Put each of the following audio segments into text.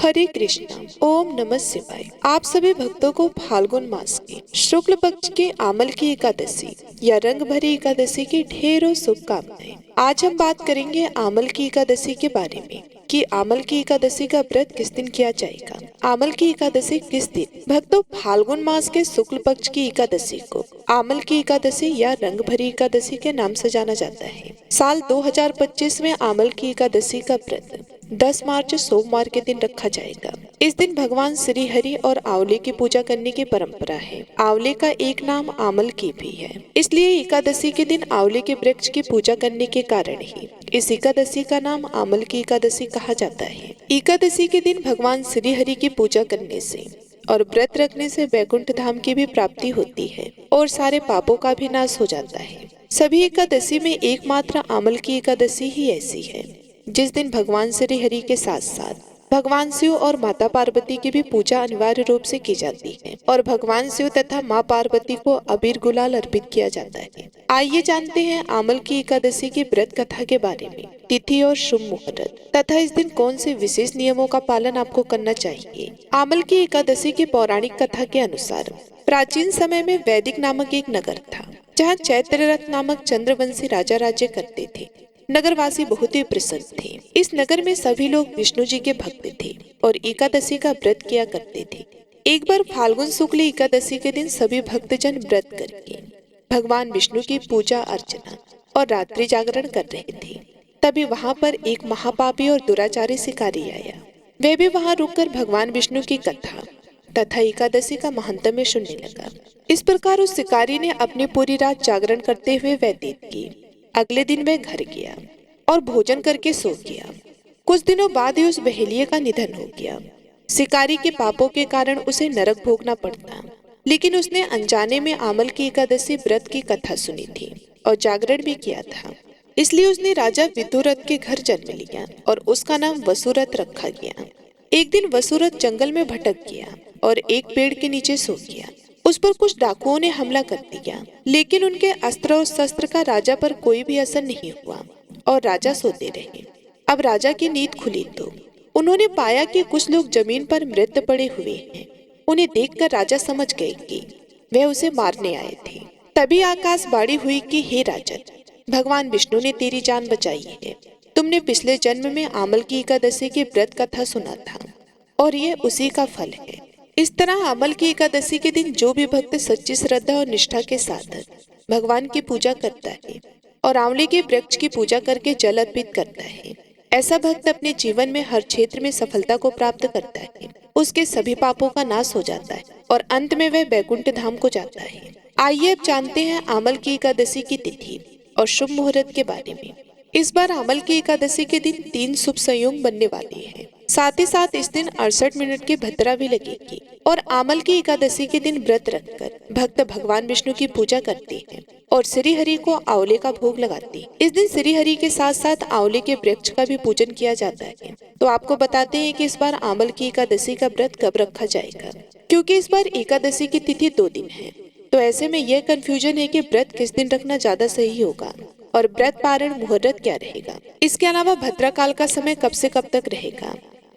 हरे कृष्णा। ओम नमः शिवाय। आप सभी भक्तों को फाल्गुन मास के शुक्ल पक्ष के आमल की एकादशी या रंग भरी एकादशी की ढेरों शुभकामनाएं। आज हम बात करेंगे आमल की एकादशी के बारे में कि आमल की एकादशी का व्रत किस दिन किया जाएगा। आमल की एकादशी किस दिन? भक्तों, फाल्गुन मास के शुक्ल पक्ष की एकादशी को आमल की एकादशी या रंग भरी एकादशी के नाम से जाना जाता है। साल 2025 में आमल की एकादशी का व्रत 10 मार्च सोमवार के दिन रखा जाएगा। इस दिन भगवान श्री हरि और आंवले की पूजा करने की परंपरा है। आंवले का एक नाम आमल की भी है, इसलिए एकादशी के दिन आंवले के वृक्ष की पूजा करने के कारण ही इस एकादशी का नाम आमल की एकादशी कहा जाता है। एकादशी के दिन भगवान श्री हरि की पूजा करने से और व्रत रखने से वैकुंठ धाम की भी प्राप्ति होती है और सारे पापों का भी नाश हो जाता है। सभी एकादशी में एकमात्र आमल की एकादशी ही ऐसी है जिस दिन भगवान श्री हरि के साथ साथ भगवान शिव और माता पार्वती की भी पूजा अनिवार्य रूप से की जाती है और भगवान शिव तथा माँ पार्वती को अबीर गुलाल अर्पित किया जाता है। आइए जानते हैं आमल की एकादशी की व्रत कथा के बारे में, तिथि और शुभ मुहूर्त तथा इस दिन कौन से विशेष नियमों का पालन आपको करना चाहिए। आमल की एकादशी की पौराणिक कथा के अनुसार प्राचीन समय में वैदिक नामक एक नगर था, जहाँ चैत्ररथ नामक चंद्रवंशी राजा राज्य करते थे। नगरवासी बहुत ही प्रसन्न थे। इस नगर में सभी लोग विष्णु जी के भक्त थे और एकादशी का व्रत किया करते थे। एक बार फाल्गुन शुक्ल एकादशी के दिन सभी भक्तजन व्रत करके भगवान विष्णु की पूजा अर्चना और रात्रि जागरण कर रहे थे। तभी वहां पर एक महापापी और दुराचारी शिकारी आया। वह भी वहां रुककर भगवान विष्णु की कथा तथा एकादशी का महात्म्य सुनने लगा। इस प्रकार उस शिकारी ने अपनी पूरी रात जागरण करते हुए व्यतीत की। अगले दिन वह घर गया और भोजन करके सो गया। कुछ दिनों बाद ही उस बहेलिये का निधन हो गया। शिकारी के पापों के कारण उसे नरक भोगना पड़ता, लेकिन उसने अनजाने में आमल की एकादशी व्रत की कथा सुनी थी और जागरण भी किया था। इसलिए उसने राजा विदुरथ के घर जन्म लिया और उसका नाम वसुरथ रखा गया। एक दिन वसुरथ जंगल में भटक गया और एक पेड़ के नीचे सो गया। उस पर कुछ डाकुओं ने हमला कर दिया, लेकिन उनके अस्त्र और शस्त्र का राजा पर कोई भी असर नहीं हुआ और राजा सोते रहे। अब राजा की नींद खुली तो उन्होंने पाया कि कुछ लोग जमीन पर मृत पड़े हुए हैं। उन्हें देखकर राजा समझ गए कि वह उसे मारने आए थे। तभी आकाशवाणी हुई कि हे राजन, भगवान विष्णु ने तेरी जान बचाई है। तुमने पिछले जन्म में आमल की एकादशी की व्रत कथा सुना था और यह उसी का फल है। इस तरह आमल की एकादशी के दिन जो भी भक्त सच्ची श्रद्धा और निष्ठा के साथ भगवान की पूजा करता है और आंवले के वृक्ष की पूजा करके जल अर्पित करता है, ऐसा भक्त अपने जीवन में हर क्षेत्र में सफलता को प्राप्त करता है। उसके सभी पापों का नाश हो जाता है और अंत में वह वैकुंठ धाम को जाता है। आइए अब जानते हैं आमल की एकादशी की तिथि और शुभ मुहूर्त के बारे में। इस बार आमल की एकादशी के दिन 3 शुभ संयोग बनने वाले हैं। साथ ही साथ इस दिन 68 मिनट की भद्रा भी लगेगी और आमल की एकादशी के दिन व्रत रखकर भक्त भगवान विष्णु की पूजा करते हैं और श्री हरि को आंवले का भोग लगाते हैं। इस दिन श्री हरि के साथ साथ आंवले के वृक्ष का भी पूजन किया जाता है। तो आपको बताते हैं कि इस बार आमल की एकादशी का व्रत कब रखा जाएगा, क्योंकि इस बार एकादशी की तिथि 2 दिन है। तो ऐसे में यह कंफ्यूजन है कि व्रत किस दिन रखना ज्यादा सही होगा और व्रत पारण मुहूर्त क्या रहेगा। इसके अलावा भद्रा काल का समय कब से कब तक रहेगा,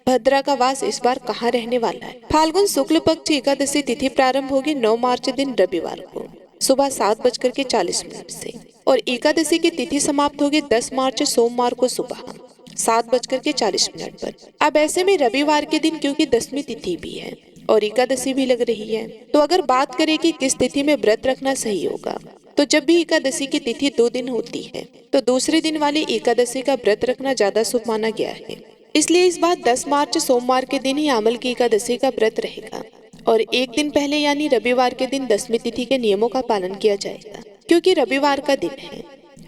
भद्रा का वास इस बार कहाँ रहने वाला है। फाल्गुन शुक्ल पक्ष एकादशी तिथि प्रारंभ होगी 9 मार्च दिन रविवार को सुबह 7:40 से और एकादशी की तिथि समाप्त होगी 10 मार्च सोमवार को सुबह 7:40 पर। अब ऐसे में रविवार के दिन क्योंकि 10वीं तिथि भी है और एकादशी भी लग रही है, तो अगर बात करें कि किस तिथि में व्रत रखना सही होगा, तो जब भी एकादशी की तिथि 2 दिन होती है तो दूसरे दिन वाली एकादशी का व्रत रखना ज्यादा शुभ माना गया है। इसलिए इस बार 10 मार्च सोमवार के दिन ही आमल की एकादशी का व्रत रहेगा और एक दिन पहले यानी रविवार के दिन 10वीं तिथि के नियमों का पालन किया जाएगा, क्योंकि रविवार का दिन है।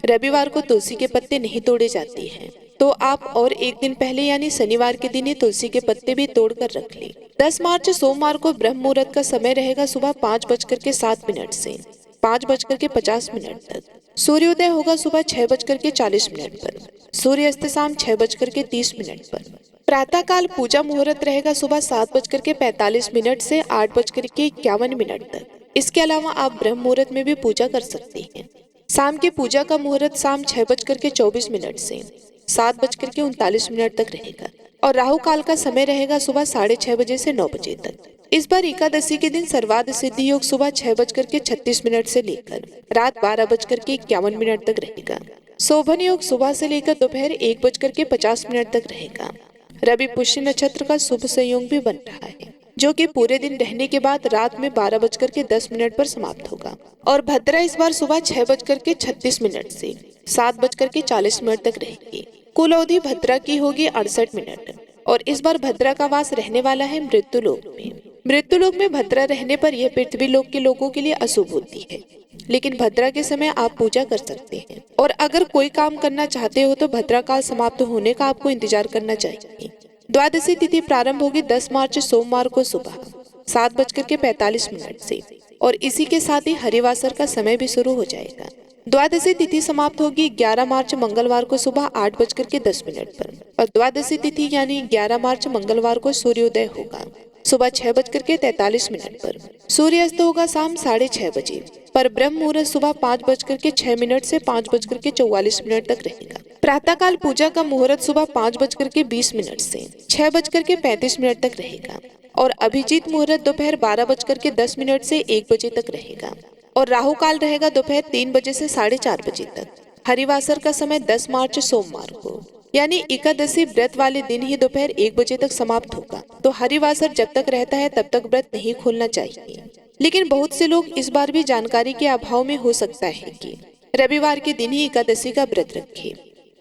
रविवार को तुलसी के पत्ते नहीं तोड़े जाते हैं, तो आप और एक दिन पहले यानी शनिवार के दिन ही तुलसी के पत्ते भी तोड़कर रख लें। 10 मार्च सोमवार को ब्रह्म मुहूर्त का समय रहेगा सुबह 5:07 से 5:50 तक। सूर्योदय होगा सुबह 6:40 पर। सूर्यास्त शाम 6:30 पर। प्रातः काल पूजा मुहूर्त रहेगा सुबह 7:45 से 8:51 तक। इसके अलावा आप ब्रह्म मुहूर्त में भी पूजा कर सकते हैं। शाम की पूजा का मुहूर्त शाम 6:24 से 7:39 तक रहेगा और राहु काल का समय रहेगा सुबह 6:30 से 9 बजे तक। इस बार एकादशी के दिन सर्वार्थ सिद्धि योग सुबह 6:36 से लेकर रात 12:51 तक रहेगा। शोभन योग सुबह से लेकर दोपहर 1:50 तक रहेगा। रवि पुष्य नक्षत्र का शुभ संयोग भी बन रहा है जो कि पूरे दिन रहने के बाद रात में 12:10 पर समाप्त होगा और भद्रा इस बार सुबह 6:36 से 7:40 तक रहेगी। कुल अवधि भद्रा की होगी 68 मिनट और इस बार भद्रा का वास रहने वाला है मृत्युलोक में। मृत्युलोक में भद्रा रहने पर यह पृथ्वी लोक के लोगों के लिए अशुभ होती है, लेकिन भद्रा के समय आप पूजा कर सकते हैं और अगर कोई काम करना चाहते हो तो भद्रा काल समाप्त होने का आपको इंतजार करना चाहिए। द्वादशी तिथि प्रारंभ होगी 10 मार्च सोमवार को सुबह 7:45 से और इसी के साथ ही हरिवासर का समय भी शुरू हो जाएगा। द्वादशी तिथि समाप्त होगी 11 मार्च मंगलवार को सुबह 8:10 पर और द्वादशी तिथि यानी 11 मार्च मंगलवार को सूर्योदय होगा सुबह 6:43 पर। सूर्यास्त होगा शाम 6:30 बजे पर ब्रह्म मुहूर्त सुबह 5:06 से 5:44 तक रहेगा। प्रातःकाल पूजा का मुहूर्त सुबह 5:20 से 6:35 तक रहेगा और अभिजीत मुहूर्त दोपहर 12:10 से 1 बजे तक रहेगा और राहु काल रहेगा दोपहर 3 बजे से 4:30 बजे तक। हरिवासर का समय 10 मार्च सोमवार को यानी एकादशी व्रत वाले दिन ही दोपहर 1 बजे तक समाप्त होगा, तो हरिवासर जब तक रहता है तब तक व्रत नहीं खोलना चाहिए। लेकिन बहुत से लोग इस बार भी जानकारी के अभाव में हो सकता है कि रविवार के दिन ही एकादशी का व्रत रखें।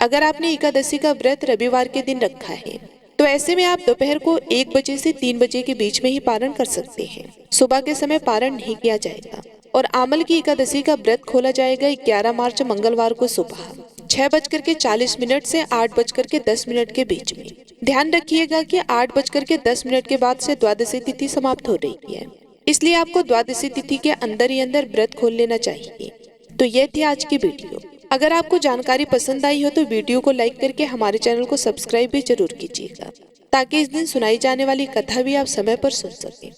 अगर आपने एकादशी का व्रत रविवार के दिन रखा है तो ऐसे में आप दोपहर को 1 बजे से 3 बजे के बीच में ही पारण कर सकते हैं। सुबह के समय पारण नहीं किया जाएगा और आमल की एकादशी का व्रत खोला जाएगा 11 मार्च मंगलवार को सुबह 6:40 से 8:10 के बीच में। ध्यान रखिएगा कि 8:10 के बाद से द्वादशी तिथि समाप्त हो रही है, इसलिए आपको द्वादशी तिथि के अंदर ही अंदर व्रत खोल लेना चाहिए। तो यह थी आज की वीडियो। अगर आपको जानकारी पसंद आई हो तो वीडियो को लाइक करके हमारे चैनल को सब्सक्राइब भी जरूर कीजिएगा ताकि इस दिन सुनाई जाने वाली कथा भी आप समय पर सुन सकें।